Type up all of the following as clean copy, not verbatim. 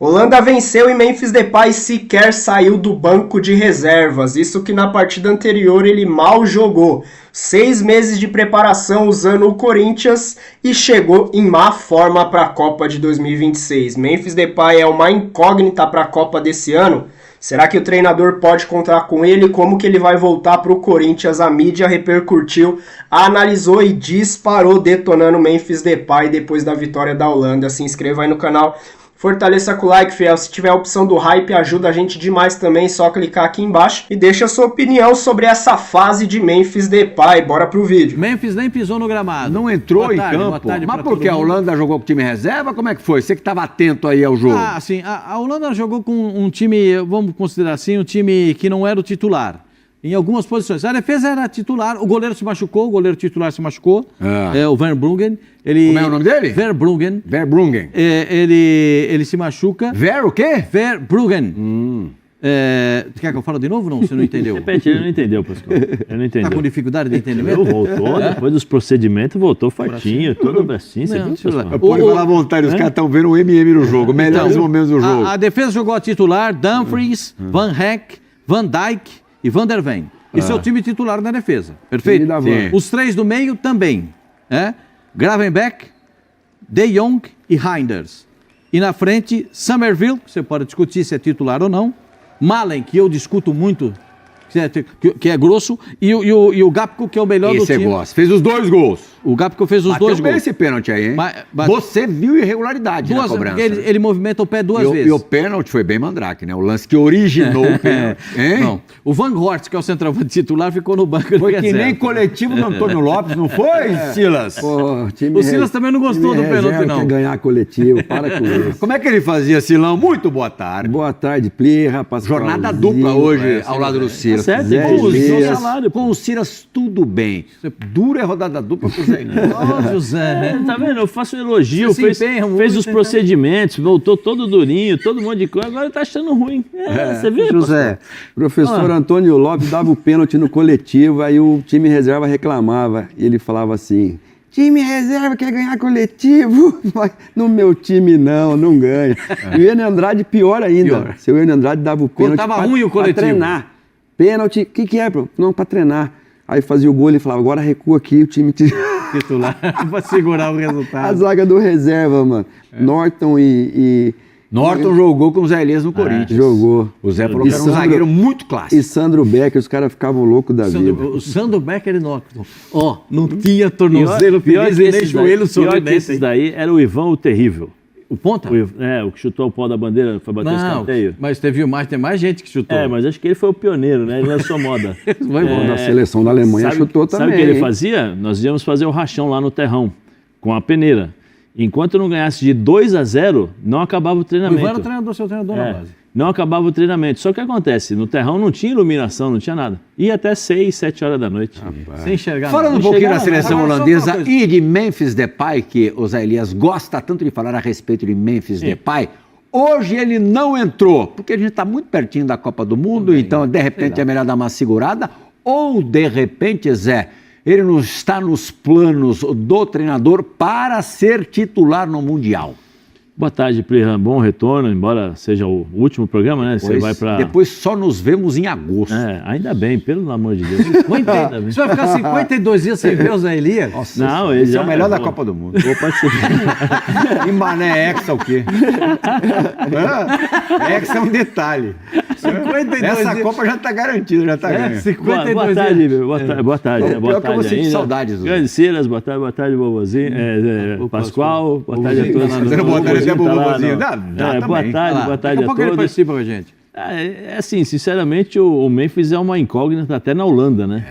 Holanda venceu e Memphis Depay sequer saiu do banco de reservas. Isso que na partida anterior ele mal jogou. 6 meses de preparação usando o Corinthians e chegou em má forma para a Copa de 2026. Memphis Depay é uma incógnita para a Copa desse ano. Será que o treinador pode contar com ele? Como que ele vai voltar para o Corinthians? A mídia repercutiu, analisou e disparou detonando Memphis Depay depois da vitória da Holanda. Se inscreva aí no canal. Fortaleça com o like, fiel. Se tiver a opção do hype, ajuda a gente demais também. Só clicar aqui embaixo e deixa a sua opinião sobre essa fase de Memphis Depay. Bora pro vídeo. Memphis nem pisou no gramado. Não entrou em campo. Mas por que? A Holanda jogou com time reserva? Como é que foi? Você que estava atento aí ao jogo. Ah, sim. A Holanda jogou com um time, vamos considerar assim, um time que não era o titular. Em algumas posições. A defesa era titular, o goleiro se machucou, o goleiro titular se machucou, o Verbruggen. Como é o nome dele? Verbruggen. Verbruggen. Ele se machuca. O quê? Verbruggen. Quer que eu fale de novo ou não? Você não entendeu? Repete, ele não entendeu, Pascoal. Ele não entendeu. Tá com dificuldade de entendimento? Ele voltou, depois dos procedimentos, voltou fortinho, todo bracinho. Você viu, Pascoal? Pode falar à vontade, os caras estão vendo o MM no jogo, melhores momentos do jogo. A defesa jogou a titular, Dumfries, Van Heck, Van Dijk e Van der Ven. Esse é o time titular na defesa. Perfeito? Sim. Os 3 do meio também. Gravenberch, De Jong e Reinders. E na frente, Summerville, que você pode discutir se é titular ou não. Malen, que eu discuto muito, que é grosso. E o Gakpo, que é o melhor do time. Esse gosta. Fez os 2 gols. O Gakpo fez os 2 gols. Esse pênalti aí, hein? Você viu irregularidade na cobrança. Ele movimenta o pé 2 vezes. E o pênalti foi bem mandrake, né? O lance que originou o pênalti. Não. O Van Horst, que é o centroavante titular, ficou no banco. Foi que nem coletivo do Antônio Lopes, não foi, Silas? Pô, o Silas também não gostou do pênalti, não. Quer ganhar coletivo, para com isso. Como é que ele fazia, Silão? Muito boa tarde. Boa tarde, Play, rapaz. Jornada dupla hoje ao lado do Silas. Certo, com o Silas tudo bem. Dura é rodada dupla com o Zé. José. Tá vendo? Eu faço um elogio, fez os procedimentos, voltou todo durinho, todo mundo de coisa, agora tá achando ruim. Você vê, José, professor Antônio Lopes dava o pênalti no coletivo, aí o time reserva reclamava, e ele falava assim: time reserva quer ganhar coletivo, mas no meu time não ganha. E o Enio Andrade pior ainda, seu Enio Andrade dava o pênalti pra treinar. Pênalti, o que é? Não, pra treinar. Aí fazia o gol, ele falava, agora recua aqui, o time titular, pra segurar o resultado. A zaga do reserva, mano. Norton Norton jogou com o Zé Elias no Corinthians. Jogou. O Zé falou que era um zagueiro muito clássico. E Sandro Becker, os caras ficavam loucos da vida. O Sandro Becker e Norton. Não tinha tornozelo, feliz e nem joelho pior que esses daí era o Ivan o Terrível. O ponta? O que chutou o pau da bandeira, foi bater o escanteio. Mas tem mais gente que chutou. Mas acho que ele foi o pioneiro, né? Ele lançou moda. Da seleção da Alemanha chutou também. Sabe o que ele fazia? Nós íamos fazer o rachão lá no terrão, com a peneira. Enquanto não ganhasse de 2-0, não acabava o treinamento. O Ivan era seu treinador na base. Não acabava o treinamento. Só que acontece, no terrão não tinha iluminação, não tinha nada. Ia até 6, 7 horas da noite. Sem enxergar nada. Falando um pouquinho da seleção holandesa e de Memphis Depay, que o Zé Elias gosta tanto de falar a respeito de Memphis Depay, hoje ele não entrou, porque a gente está muito pertinho da Copa do Mundo, então de repente é melhor dar uma segurada, ou de repente, Zé, ele não está nos planos do treinador para ser titular no Mundial. Boa tarde, Plirra. Bom retorno, embora seja o último programa, né? Você vai para. Depois só nos vemos em agosto. Ainda bem, pelo amor de Deus. Você vai ficar 52 dias sem ver o Zé Elias? Nossa, não, esse é o melhor da Copa do Mundo. Vou participar. E Mané Hexa o quê? Hexa é um detalhe. 52 Essa dias. Copa já está garantida, já está ganha. Boa tarde, boa tarde. Boa tarde eu sinto saudades. Grande Silas, boa tarde, vovozinho. Pascoal, boa tarde a todos. Boa tarde, vovozinho. Boa tarde a todos. Ele participa com a gente. Assim, sinceramente, o Memphis é uma incógnita até na Holanda, né?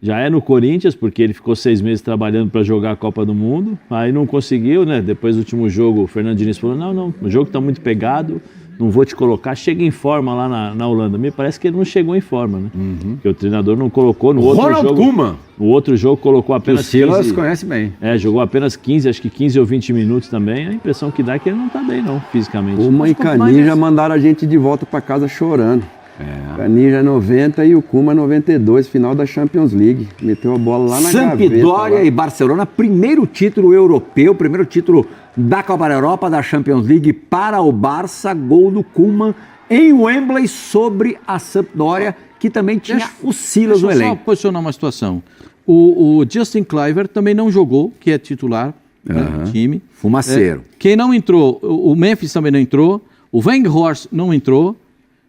Já é no Corinthians, porque ele ficou 6 meses trabalhando para jogar a Copa do Mundo, aí não conseguiu, né? Depois do último jogo, o Fernando Diniz falou, não, o jogo está muito pegado, não vou te colocar, chega em forma lá na Holanda. Me parece que ele não chegou em forma, né? Porque o treinador não colocou no outro Ronald jogo. Koeman. No outro jogo colocou apenas 15. O Silas conhece bem. Jogou apenas 15, acho que 15 ou 20 minutos também. A impressão que dá é que ele não está bem, não, fisicamente. O Mãe Caninha já mandaram a gente de volta para casa chorando. Canija 90 e o Kuma 92, final da Champions League. Meteu a bola lá na Sampdoria gaveta. e Barcelona, primeiro título europeu, primeiro título da Copa da Europa, da Champions League para o Barça, gol do Koeman em Wembley sobre a Sampdoria, que também tinha o Silas no Deixa eu só elenco. posicionar uma situação. O Justin Kluivert também não jogou, que é titular do time. Fumaceiro. Quem não entrou, o Memphis também não entrou, o Weghorst não entrou.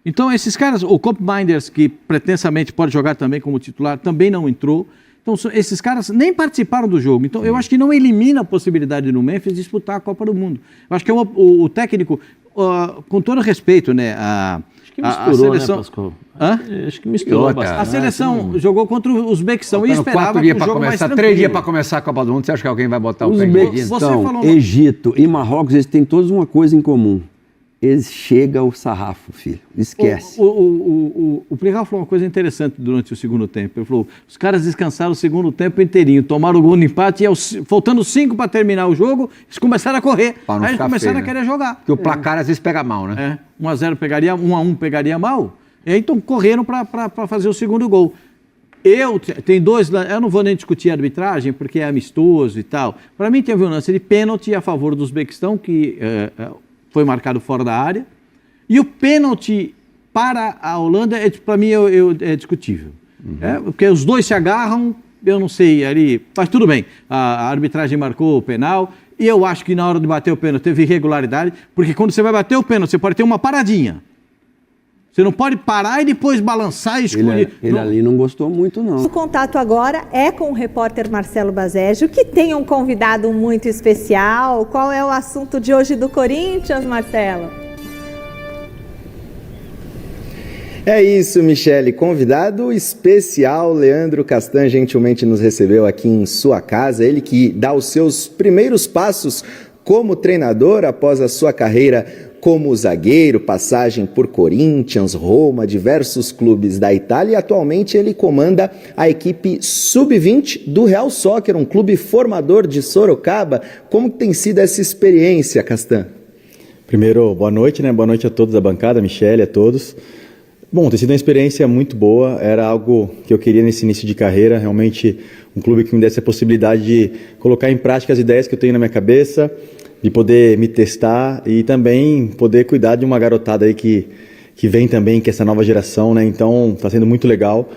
Então esses caras, o Koopmeiners, que pretensamente pode jogar também como titular, também não entrou. Então esses caras nem participaram do jogo. Então eu acho que não elimina a possibilidade do Memphis disputar a Copa do Mundo. Eu acho que o técnico, com todo respeito, né, Acho que misturou, seleção... né, Pascoal? Hã? Acho que misturou outra, bastante. A seleção jogou contra o Uzbequistão e esperava 4 que dias o para jogo mais começar, tranquilo. 3 dias para começar a Copa do Mundo. Você acha que alguém vai botar o pé em Uzbequistão. Você Uzbequistão, falou- Egito e Marrocos, eles têm todos uma coisa em comum. Eles chegam ao sarrafo, filho. Esquece. O Plihal falou uma coisa interessante durante o segundo tempo. Ele falou, os caras descansaram o segundo tempo inteirinho, tomaram o gol no empate e faltando 5 para terminar o jogo, eles começaram a correr. Pra não Aí eles ficar começaram feio, a querer jogar. Porque o placar às vezes pega mal, né? 1-0 pegaria, 1-1 pegaria mal. E aí então correram para fazer o segundo gol. Tem dois, eu não vou nem discutir a arbitragem, porque é amistoso e tal. Para mim teve um lance de pênalti a favor do Uzbequistão, que foi marcado fora da área. E o pênalti para a Holanda, para mim, é discutível. Porque os dois se agarram, eu não sei, ali, mas tudo bem. A arbitragem marcou o penal. E eu acho que na hora de bater o pênalti teve irregularidade, porque quando você vai bater o pênalti, você pode ter uma paradinha. Você não pode parar e depois balançar e escolher. Ele ali não gostou muito, não. O contato agora é com o repórter Marcelo Bazégio, que tem um convidado muito especial. Qual é o assunto de hoje do Corinthians, Marcelo? É isso, Michele. Convidado especial, Leandro Castan, gentilmente nos recebeu aqui em sua casa. Ele que dá os seus primeiros passos como treinador após a sua carreira como zagueiro, passagem por Corinthians, Roma, diversos clubes da Itália, e atualmente ele comanda a equipe sub-20 do Real Soccer, um clube formador de Sorocaba. Como tem sido essa experiência, Castan? Primeiro, boa noite, né? Boa noite a todos da bancada, Michele, a todos. Bom, tem sido uma experiência muito boa, era algo que eu queria nesse início de carreira, realmente um clube que me desse a possibilidade de colocar em prática as ideias que eu tenho na minha cabeça, de poder me testar e também poder cuidar de uma garotada aí que vem também, que é essa nova geração, né? Então, está sendo muito legal.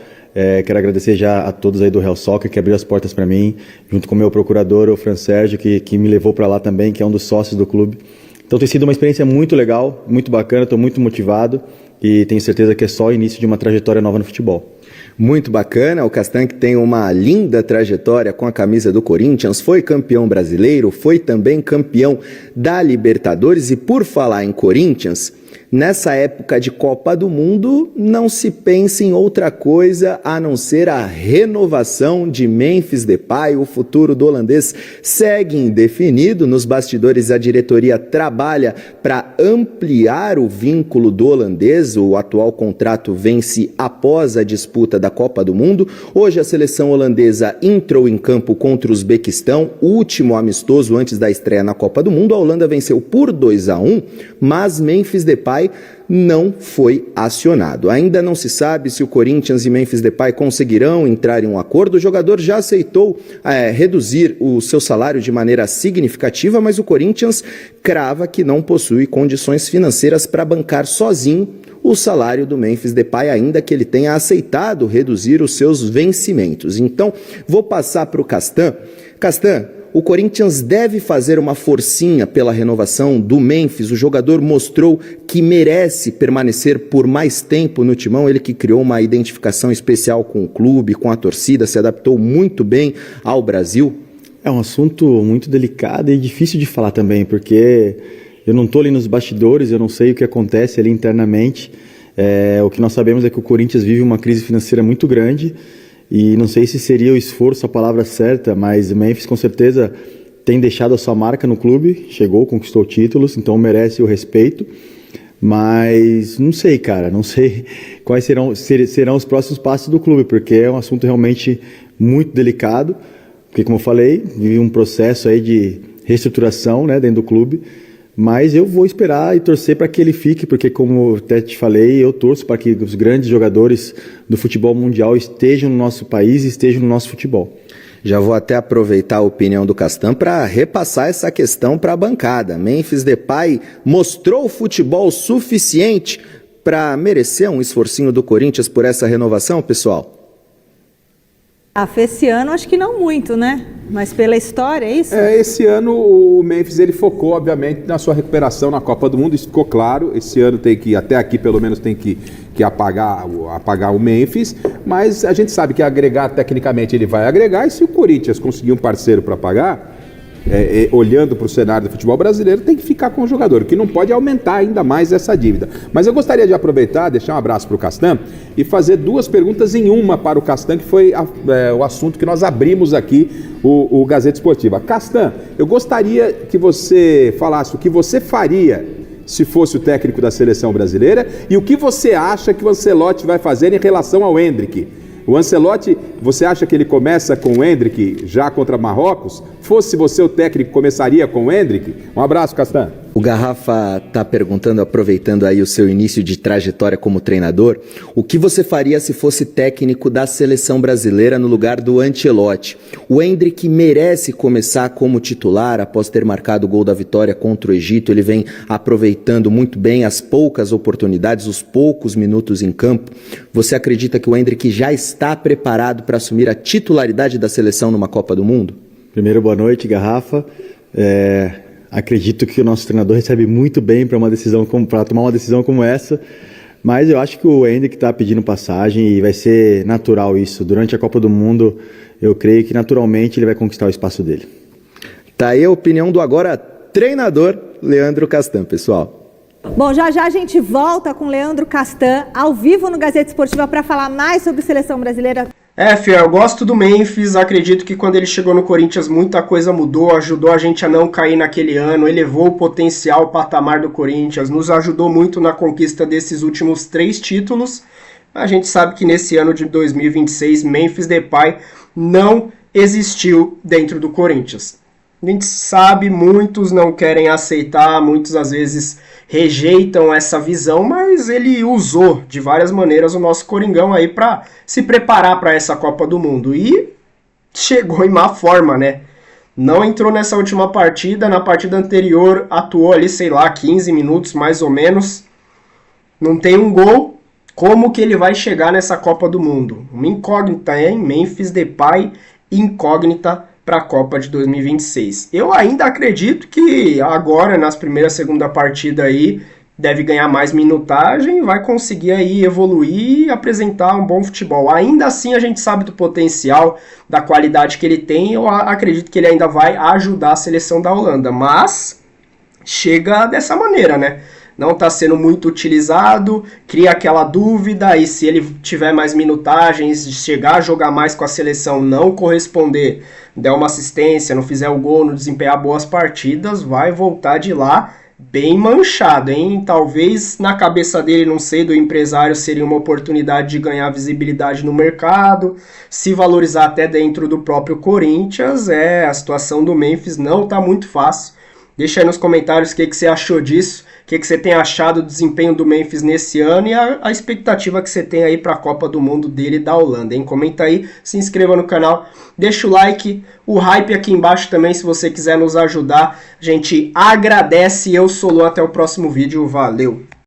Quero agradecer já a todos aí do Real Soccer que abriu as portas para mim, junto com o meu procurador, o Fran Sérgio, que me levou para lá também, que é um dos sócios do clube. Então tem sido uma experiência muito legal, muito bacana, estou muito motivado e tenho certeza que é só o início de uma trajetória nova no futebol. Muito bacana, o Castan que tem uma linda trajetória com a camisa do Corinthians, foi campeão brasileiro, foi também campeão da Libertadores. E por falar em Corinthians, nessa época de Copa do Mundo, não se pensa em outra coisa a não ser a renovação de Memphis Depay. O futuro do holandês segue indefinido. Nos bastidores, a diretoria trabalha para ampliar o vínculo do holandês. O atual contrato vence após a disputa da Copa do Mundo. Hoje a seleção holandesa entrou em campo contra o Uzbequistão, último amistoso antes da estreia na Copa do Mundo. A Holanda venceu por 2-1, mas Memphis Depay não foi acionado. Ainda não se sabe se o Corinthians e Memphis Depay conseguirão entrar em um acordo. O jogador já aceitou reduzir o seu salário de maneira significativa, mas o Corinthians crava que não possui condições financeiras para bancar sozinho o salário do Memphis Depay, ainda que ele tenha aceitado reduzir os seus vencimentos. Então, vou passar para o Castan. Castan, o Corinthians deve fazer uma forcinha pela renovação do Memphis. O jogador mostrou que merece permanecer por mais tempo no timão. Ele que criou uma identificação especial com o clube, com a torcida, se adaptou muito bem ao Brasil. É um assunto muito delicado e difícil de falar também, porque eu não estou ali nos bastidores, eu não sei o que acontece ali internamente. O que nós sabemos é que o Corinthians vive uma crise financeira muito grande. E não sei se seria o esforço a palavra certa, mas o Memphis com certeza tem deixado a sua marca no clube, chegou, conquistou títulos, então merece o respeito. Mas não sei, cara, não sei quais serão os próximos passos do clube, porque é um assunto realmente muito delicado, porque como eu falei, vive um processo aí de reestruturação, né, dentro do clube, Mas eu vou esperar e torcer para que ele fique, porque como até te falei, eu torço para que os grandes jogadores do futebol mundial estejam no nosso país e estejam no nosso futebol. Já vou até aproveitar a opinião do Castan para repassar essa questão para a bancada. Memphis Depay mostrou futebol suficiente para merecer um esforcinho do Corinthians por essa renovação, pessoal? Esse ano acho que não muito, né? Mas pela história, é isso? Esse ano o Memphis ele focou, obviamente, na sua recuperação na Copa do Mundo, isso ficou claro. Esse ano tem que, até aqui pelo menos, tem que apagar o Memphis, mas a gente sabe que agregar, tecnicamente, ele vai agregar, e se o Corinthians conseguir um parceiro para pagar, olhando para o cenário do futebol brasileiro, tem que ficar com o jogador, que não pode aumentar ainda mais essa dívida. Mas eu gostaria de aproveitar, deixar um abraço para o Castan e fazer duas perguntas em uma para o Castan, que foi o assunto que nós abrimos aqui, o Gazeta Esportiva. Castan, eu gostaria que você falasse o que você faria se fosse o técnico da seleção brasileira e o que você acha que o Ancelotti vai fazer em relação ao Endrick. O Ancelotti, você acha que ele começa com o Endrick já contra Marrocos? Fosse você o técnico, começaria com o Endrick? Um abraço, Castan. O Garrafa está perguntando, aproveitando aí o seu início de trajetória como treinador, o que você faria se fosse técnico da seleção brasileira no lugar do Ancelotti? O Endrick merece começar como titular após ter marcado o gol da vitória contra o Egito. Ele vem aproveitando muito bem as poucas oportunidades, os poucos minutos em campo. Você acredita que o Endrick já está preparado para assumir a titularidade da seleção numa Copa do Mundo? Primeiro, boa noite, Garrafa. Acredito que o nosso treinador recebe muito bem para tomar uma decisão como essa, mas eu acho que o Endrick está pedindo passagem e vai ser natural isso. Durante a Copa do Mundo, eu creio que naturalmente ele vai conquistar o espaço dele. Tá aí a opinião do agora treinador Leandro Castan, pessoal. Bom, já a gente volta com Leandro Castan, ao vivo no Gazeta Esportiva, para falar mais sobre seleção brasileira. Fiel, eu gosto do Memphis, acredito que quando ele chegou no Corinthians muita coisa mudou, ajudou a gente a não cair naquele ano, elevou o potencial, o patamar do Corinthians, nos ajudou muito na conquista desses últimos 3 títulos. A gente sabe que nesse ano de 2026, Memphis Depay não existiu dentro do Corinthians. A gente sabe, muitos não querem aceitar, muitos às vezes rejeitam essa visão, mas ele usou de várias maneiras o nosso Coringão aí para se preparar para essa Copa do Mundo e chegou em má forma, né? Não entrou nessa última partida, na partida anterior atuou ali, 15 minutos mais ou menos, não tem um gol. Como que ele vai chegar nessa Copa do Mundo? Uma incógnita, hein? Memphis Depay, incógnita para a Copa de 2026. Eu ainda acredito que agora, nas primeiras, segunda partida aí, deve ganhar mais minutagem e vai conseguir aí evoluir e apresentar um bom futebol. Ainda assim, a gente sabe do potencial, da qualidade que ele tem. Eu acredito que ele ainda vai ajudar a seleção da Holanda, mas chega dessa maneira, né? Não está sendo muito utilizado, cria aquela dúvida, e se ele tiver mais minutagens, chegar a jogar mais com a seleção, não corresponder, der uma assistência, não fizer o gol, não desempenhar boas partidas, vai voltar de lá bem manchado, hein? Talvez na cabeça dele, não sei, do empresário, seria uma oportunidade de ganhar visibilidade no mercado, se valorizar até dentro do próprio Corinthians. A situação do Memphis não está muito fácil. Deixa aí nos comentários o que você achou disso, o que você tem achado do desempenho do Memphis nesse ano e a expectativa que você tem aí para a Copa do Mundo dele e da Holanda, hein? Comenta aí, se inscreva no canal, deixa o like, o hype aqui embaixo também se você quiser nos ajudar. A gente agradece, eu sou o Lu, até o próximo vídeo, valeu!